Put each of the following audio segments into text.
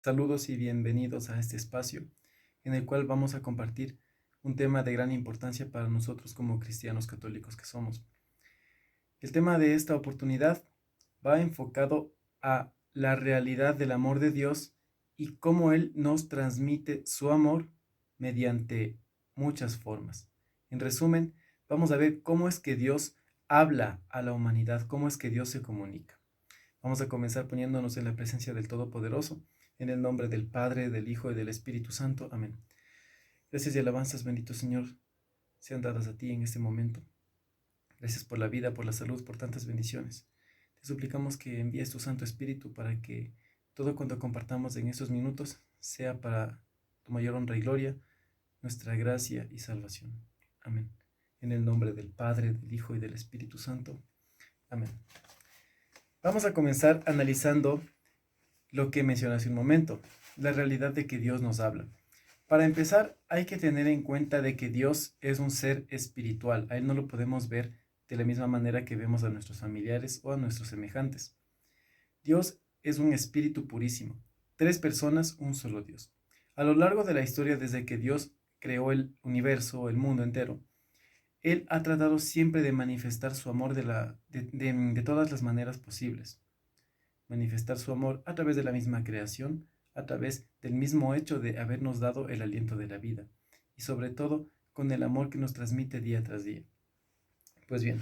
Saludos y bienvenidos a este espacio en el cual vamos a compartir un tema de gran importancia para nosotros como cristianos católicos que somos. El tema de esta oportunidad va enfocado a la realidad del amor de Dios y cómo Él nos transmite su amor mediante muchas formas. En resumen, vamos a ver cómo es que Dios habla a la humanidad, cómo es que Dios se comunica. Vamos a comenzar poniéndonos en la presencia del Todopoderoso, en el nombre del Padre, del Hijo y del Espíritu Santo. Amén. Gracias y alabanzas, bendito Señor, sean dadas a ti en este momento. Gracias por la vida, por la salud, por tantas bendiciones. Te suplicamos que envíes tu Santo Espíritu para que todo cuanto compartamos en estos minutos sea para tu mayor honra y gloria, nuestra gracia y salvación. Amén. En el nombre del Padre, del Hijo y del Espíritu Santo. Amén. Vamos a comenzar analizando lo que mencioné hace un momento, la realidad de que Dios nos habla. Para empezar, hay que tener en cuenta de que Dios es un ser espiritual. A Él no lo podemos ver de la misma manera que vemos a nuestros familiares o a nuestros semejantes. Dios es un espíritu purísimo. Tres personas, un solo Dios. A lo largo de la historia, desde que Dios creó el universo, el mundo entero, Él ha tratado siempre de manifestar su amor de todas las maneras posibles. Manifestar su amor a través de la misma creación, a través del mismo hecho de habernos dado el aliento de la vida y sobre todo con el amor que nos transmite día tras día. Pues bien,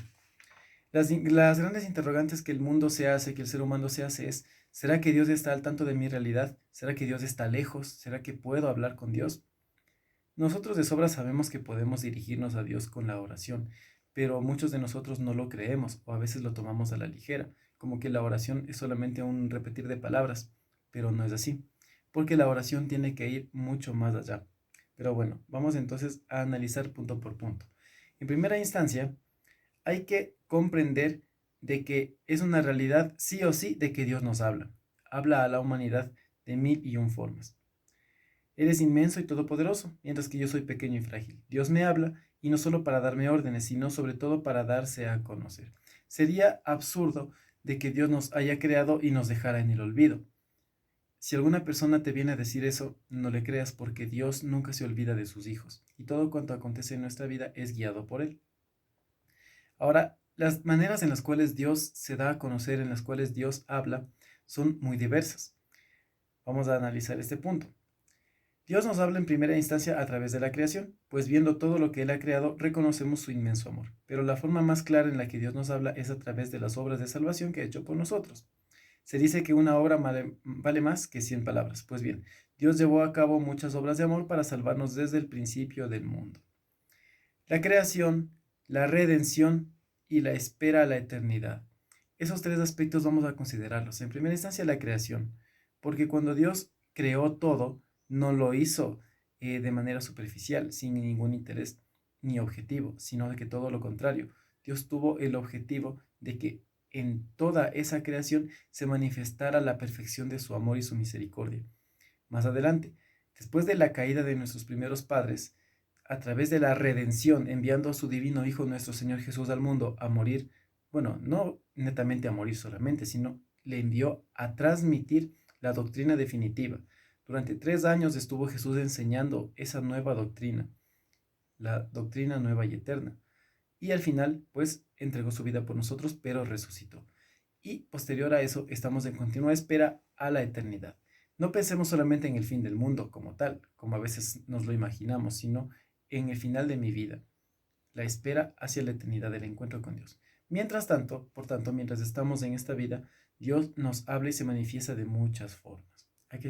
las grandes interrogantes que el mundo se hace, que el ser humano se hace es, ¿será que Dios está al tanto de mi realidad? ¿Será que Dios está lejos? ¿Será que puedo hablar con Dios? Nosotros de sobra sabemos que podemos dirigirnos a Dios con la oración, pero muchos de nosotros no lo creemos o a veces lo tomamos a la ligera, como que la oración es solamente un repetir de palabras, pero no es así, porque la oración tiene que ir mucho más allá. Pero bueno, vamos entonces a analizar punto por punto. En primera instancia, hay que comprender de que es una realidad sí o sí de que Dios nos habla. Habla a la humanidad de mil y un formas. Él es inmenso y todopoderoso, mientras que yo soy pequeño y frágil. Dios me habla, y no solo para darme órdenes, sino sobre todo para darse a conocer. Sería absurdo de que Dios nos haya creado y nos dejara en el olvido. Si alguna persona te viene a decir eso, no le creas porque Dios nunca se olvida de sus hijos, y todo cuanto acontece en nuestra vida es guiado por Él. Ahora, las maneras en las cuales Dios se da a conocer, en las cuales Dios habla, son muy diversas. Vamos a analizar este punto. Dios nos habla en primera instancia a través de la creación, pues viendo todo lo que Él ha creado, reconocemos su inmenso amor. Pero la forma más clara en la que Dios nos habla es a través de las obras de salvación que ha hecho por nosotros. Se dice que una obra vale más que 100 palabras. Pues bien, Dios llevó a cabo muchas obras de amor para salvarnos desde el principio del mundo. La creación, la redención y la espera a la eternidad. Esos tres aspectos vamos a considerarlos. En primera instancia, la creación, porque cuando Dios creó todo, no lo hizo de manera superficial, sin ningún interés ni objetivo, sino de que todo lo contrario. Dios tuvo el objetivo de que en toda esa creación se manifestara la perfección de su amor y su misericordia. Más adelante, después de la caída de nuestros primeros padres, a través de la redención, enviando a su divino Hijo nuestro Señor Jesús al mundo a morir, bueno, no netamente a morir solamente, sino le envió a transmitir la doctrina definitiva. Durante 3 años estuvo Jesús enseñando esa nueva doctrina, la doctrina nueva y eterna. Y al final, pues, entregó su vida por nosotros, pero resucitó. Y posterior a eso, estamos en continua espera a la eternidad. No pensemos solamente en el fin del mundo como tal, como a veces nos lo imaginamos, sino en el final de mi vida, la espera hacia la eternidad del encuentro con Dios. Mientras tanto, por tanto, mientras estamos en esta vida, Dios nos habla y se manifiesta de muchas formas. Hay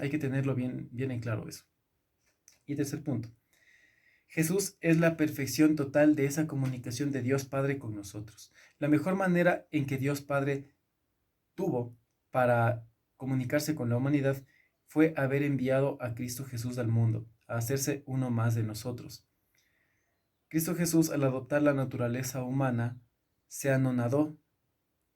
que tenerlo bien en claro eso. Y tercer punto, Jesús es la perfección total de esa comunicación de Dios Padre con nosotros. La mejor manera en que Dios Padre tuvo para comunicarse con la humanidad fue haber enviado a Cristo Jesús al mundo, a hacerse uno más de nosotros. Cristo Jesús, al adoptar la naturaleza humana, se anonadó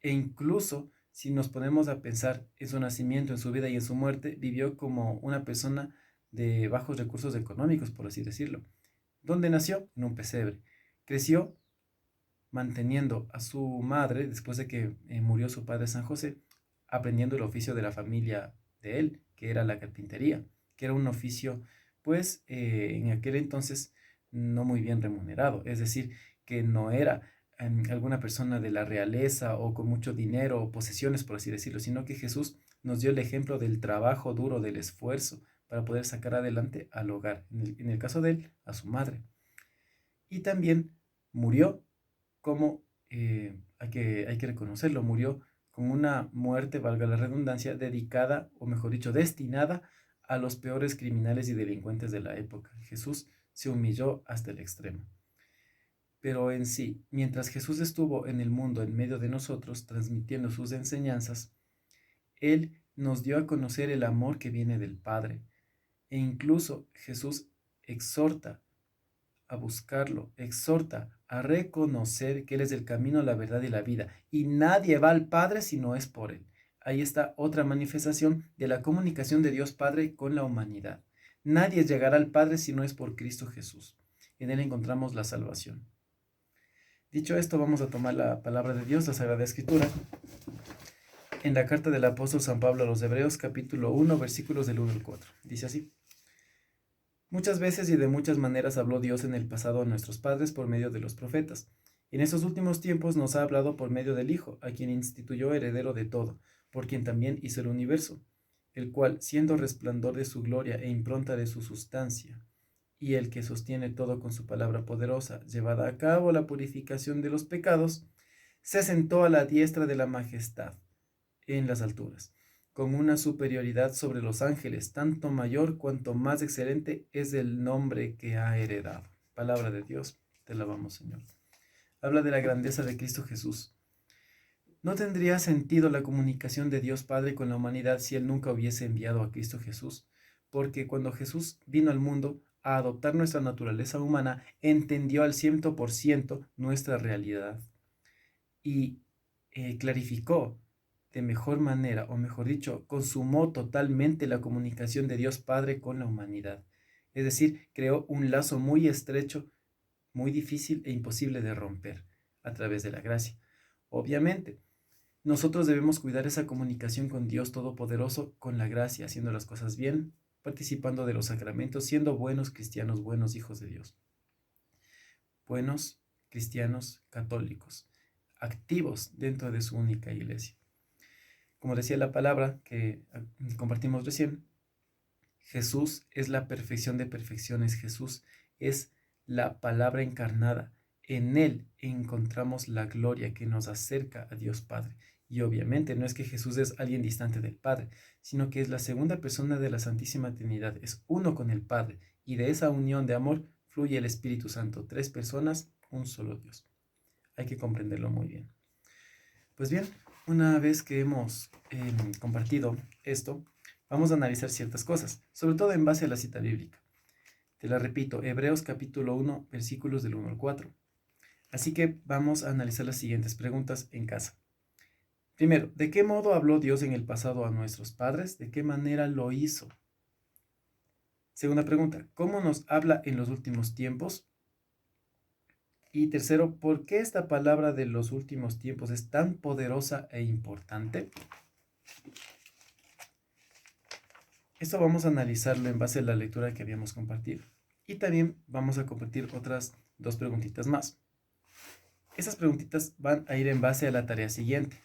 e incluso si nos ponemos a pensar en su nacimiento, en su vida y en su muerte, vivió como una persona de bajos recursos económicos, por así decirlo. ¿Dónde nació? En un pesebre. Creció manteniendo a su madre después de que murió su padre San José, aprendiendo el oficio de la familia de él, que era la carpintería, que era un oficio, pues, en aquel entonces no muy bien remunerado, es decir, que no era alguna persona de la realeza o con mucho dinero o posesiones, por así decirlo, sino que Jesús nos dio el ejemplo del trabajo duro, del esfuerzo para poder sacar adelante al hogar, en el caso de él, a su madre. Y también murió como, hay que reconocerlo, murió con una muerte, valga la redundancia, dedicada, o mejor dicho, destinada a los peores criminales y delincuentes de la época. Jesús se humilló hasta el extremo. Pero en sí, mientras Jesús estuvo en el mundo en medio de nosotros, transmitiendo sus enseñanzas, Él nos dio a conocer el amor que viene del Padre. E incluso Jesús exhorta a buscarlo, exhorta a reconocer que Él es el camino, la verdad y la vida. Y nadie va al Padre si no es por Él. Ahí está otra manifestación de la comunicación de Dios Padre con la humanidad. Nadie llegará al Padre si no es por Cristo Jesús. En Él encontramos la salvación. Dicho esto, vamos a tomar la palabra de Dios, la Sagrada Escritura, en la carta del apóstol San Pablo a los Hebreos, capítulo 1, versículos del 1 al 4. Dice así: muchas veces y de muchas maneras habló Dios en el pasado a nuestros padres por medio de los profetas. En estos últimos tiempos nos ha hablado por medio del Hijo, a quien instituyó heredero de todo, por quien también hizo el universo, el cual, siendo resplandor de su gloria e impronta de su sustancia, y el que sostiene todo con su palabra poderosa, llevada a cabo la purificación de los pecados, se sentó a la diestra de la majestad en las alturas, con una superioridad sobre los ángeles, tanto mayor cuanto más excelente es el nombre que ha heredado. Palabra de Dios, te alabamos, Señor. Habla de la grandeza de Cristo Jesús. No tendría sentido la comunicación de Dios Padre con la humanidad si Él nunca hubiese enviado a Cristo Jesús, porque cuando Jesús vino al mundo a adoptar nuestra naturaleza humana, entendió al 100% nuestra realidad y clarificó de mejor manera, o mejor dicho, consumó totalmente la comunicación de Dios Padre con la humanidad. Es decir, creó un lazo muy estrecho, muy difícil e imposible de romper a través de la gracia. Obviamente, nosotros debemos cuidar esa comunicación con Dios Todopoderoso con la gracia, haciendo las cosas bien, participando de los sacramentos, siendo buenos cristianos, buenos hijos de Dios. Buenos cristianos católicos, activos dentro de su única iglesia. Como decía la palabra que compartimos recién, Jesús es la perfección de perfecciones. Jesús es la palabra encarnada. En Él encontramos la gloria que nos acerca a Dios Padre. Y obviamente no es que Jesús es alguien distante del Padre, sino que es la segunda persona de la Santísima Trinidad. Es uno con el Padre. Y de esa unión de amor fluye el Espíritu Santo. 3 personas, un solo Dios. Hay que comprenderlo muy bien. Pues bien, una vez que hemos compartido esto, vamos a analizar ciertas cosas, sobre todo en base a la cita bíblica. Te la repito, Hebreos capítulo 1, versículos del 1 al 4. Así que vamos a analizar las siguientes preguntas en casa. Primero, ¿de qué modo habló Dios en el pasado a nuestros padres? ¿De qué manera lo hizo? Segunda pregunta, ¿cómo nos habla en los últimos tiempos? Y tercero, ¿por qué esta palabra de los últimos tiempos es tan poderosa e importante? Esto vamos a analizarlo en base a la lectura que habíamos compartido. Y también vamos a compartir otras 2 preguntitas más. Esas preguntitas van a ir en base a la tarea siguiente.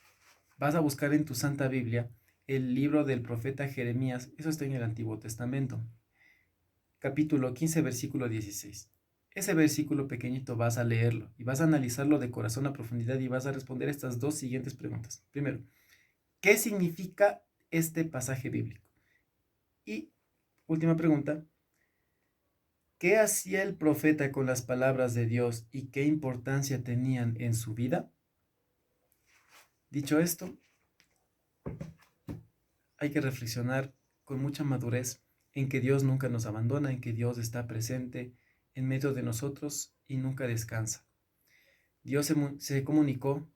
Vas a buscar en tu Santa Biblia el libro del profeta Jeremías, eso está en el Antiguo Testamento, capítulo 15, versículo 16. Ese versículo pequeñito vas a leerlo y vas a analizarlo de corazón a profundidad y vas a responder estas 2 siguientes preguntas. Primero, ¿qué significa este pasaje bíblico? Y última pregunta, ¿qué hacía el profeta con las palabras de Dios y qué importancia tenían en su vida? Dicho esto, hay que reflexionar con mucha madurez en que Dios nunca nos abandona, en que Dios está presente en medio de nosotros y nunca descansa. Dios se comunicó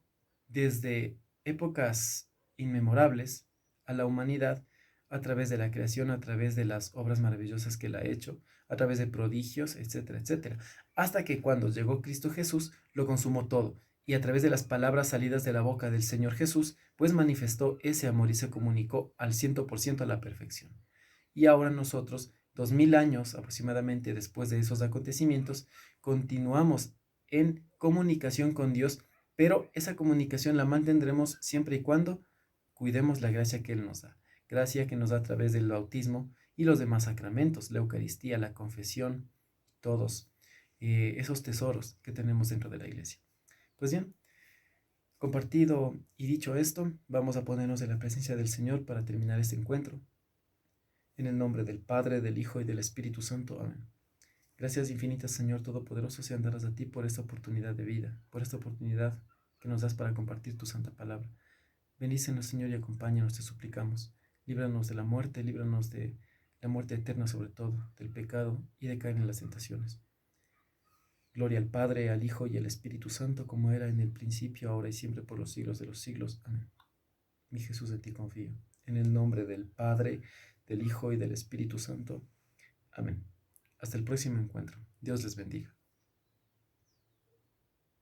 desde épocas inmemorables a la humanidad a través de la creación, a través de las obras maravillosas que Él ha hecho, a través de prodigios, etcétera, etcétera, hasta que cuando llegó Cristo Jesús lo consumó todo y a través de las palabras salidas de la boca del Señor Jesús, pues manifestó ese amor y se comunicó al 100% a la perfección. Y ahora nosotros, 2000 años aproximadamente después de esos acontecimientos, continuamos en comunicación con Dios, pero esa comunicación la mantendremos siempre y cuando cuidemos la gracia que Él nos da. Gracia que nos da a través del bautismo y los demás sacramentos, la Eucaristía, la confesión, todos esos tesoros que tenemos dentro de la iglesia. Pues bien, compartido y dicho esto, vamos a ponernos en la presencia del Señor para terminar este encuentro. En el nombre del Padre, del Hijo y del Espíritu Santo. Amén. Gracias infinitas, Señor Todopoderoso, sean dadas a ti por esta oportunidad de vida, por esta oportunidad que nos das para compartir tu santa palabra. Bendícenos, Señor, y acompáñanos, te suplicamos. Líbranos de la muerte, líbranos de la muerte eterna sobre todo, del pecado y de caer en las tentaciones. Gloria al Padre, al Hijo y al Espíritu Santo, como era en el principio, ahora y siempre, por los siglos de los siglos. Amén. Mi Jesús, en ti confío. En el nombre del Padre, del Hijo y del Espíritu Santo. Amén. Hasta el próximo encuentro. Dios les bendiga.